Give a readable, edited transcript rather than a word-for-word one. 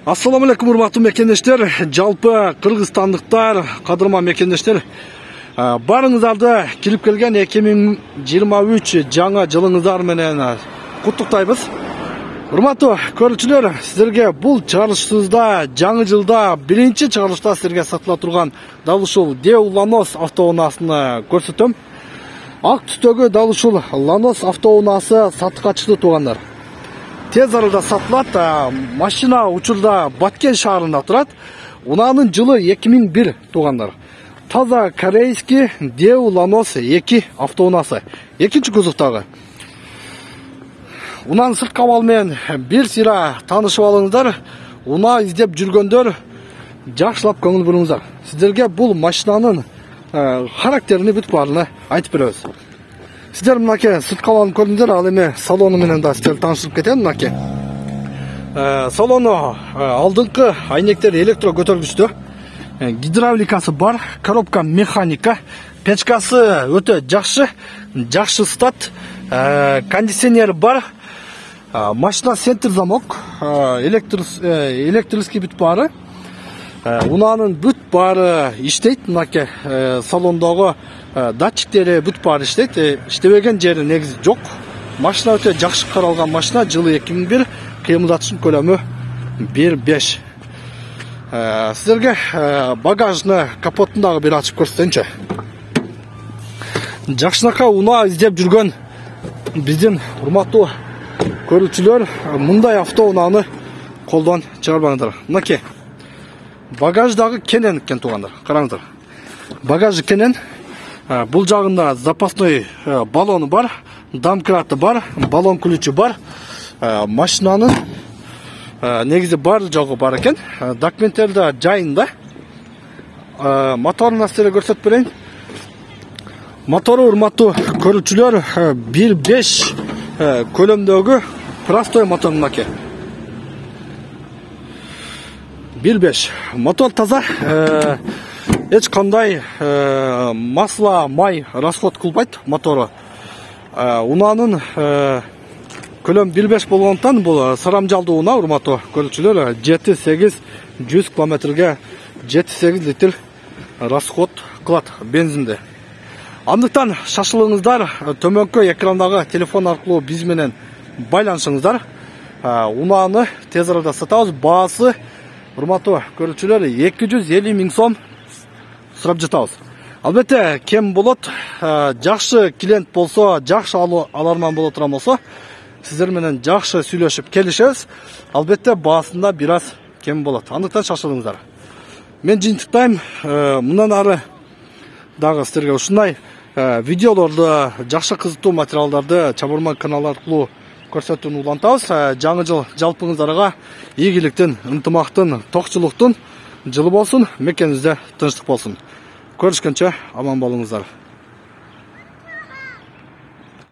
Assalamu alaikum урматтуу мекендештер, жалпы кыргызстандыктар, кадырман мекендештер. Барыңыздарды келип келген 2023 жаңа жылыңыздар менен куттуктайбыз. Урматтуу көрүүчүлөр, сиздерге бул чыгарылышыбызда жаңы жылда биринчи чыгарылышта сиздерге сатыла турган дал ушул Deo Lanos автоунаасын көрсөтөм. Ак түстөгү дал ушул Lanos автоунаасы сатыкка чыкты туугандар. Тез арада сатылат. Машина учурда Баткен шаарында турат. Унаанын жылы 2001 туугандар. Таза корейский Deo Lanos 2 автоунаасы. Экинчи кузовтагы. Унаанын сырткы абалы менен бир сыйра таанышып алыңыздар. Унаа издеп жүргөндөр жакшылап көңүл буруңуздар. Сиздерге бул машинанын характерини бүт баарын айтып беребиз. Сиздер мынакей сырткы абалын көрдүңүздөр, ал эми салону менен да сиздерди тааныштырып кетем. Мынакей салону алдыңкы айнектер электро көтөргүчтүү, гидравликасы бар, коробка механика, печкасы өтө жакшы стат, кондиционер бар, машина центр замок, электрический бүт баары, унаанын бүт баары иштейт. Мынакей салондогу датчиктери бүт баары иштейт. Иштебеген жери негизи жок. Машина өтө жакшы каралган машина, жылы 2001, кыймылдатыштын көлөмү 1.5. Сиздерге багажны капотун дагы бир ачып көрсөтөйүнчү. Жакшынакай унаа издеп жүргөн биздин урматтуу көрүүчүлөр мындай автоунааны колдон чыгарбаңыздар. Мынакей багаж дагы кенен экен туугандар. Караңыздар. Багажы кенен. Бул жагында запасной баллону бар, домкраты бар, баллон ключу бар. Машинанын негизи бар жогу бар экен. Документтер да жайында. Моторун сиздерге көрсөтүп берейин. Мотору урматтуу көрүүчүлөр 1.5 көлөмдөгү простой мотор. Мынакей 1.5 мотор таза, эч кандай масла, май расход кылбайт мотору. Унаанын көлөм 1.5 болгондуктан бул сарамжалдуу унаа, урматтуу көрүүчүлөр, 7-8-100 километрге 7-8 литр расход кылат бензинди. Андыктан шашылыңыздар, төмөнкү экрандагы телефон аркылуу биз менен байланышыңыздар. Унааны тез арада сатабыз. Баасы урматтуу көрүүчүлөр 250 миң сом сурап жатабыз. Албетте кем болот, жакшы клиент болсо, жакшы аларман боло турган болсо, сиздер менен жакшы сүйлөшүп келишебиз. Албетте баасында бир аз кем болот. Андыктан шашылыңыздар. Мен жыйынтыктайм. Мындан ары дагы сиздерге ушундай видеолорду, жакшы кызыктуу материалдарды Чабарман каналы аркылуу көрсөтүүнү улантабыз. Жаңы жыл жалпыңыздарга ийгиликтин, ынтымактын, токчулуктун жылы болсун, мекенибизде тынчтык болсун. Көрүшкөнчө аман болуңуздар.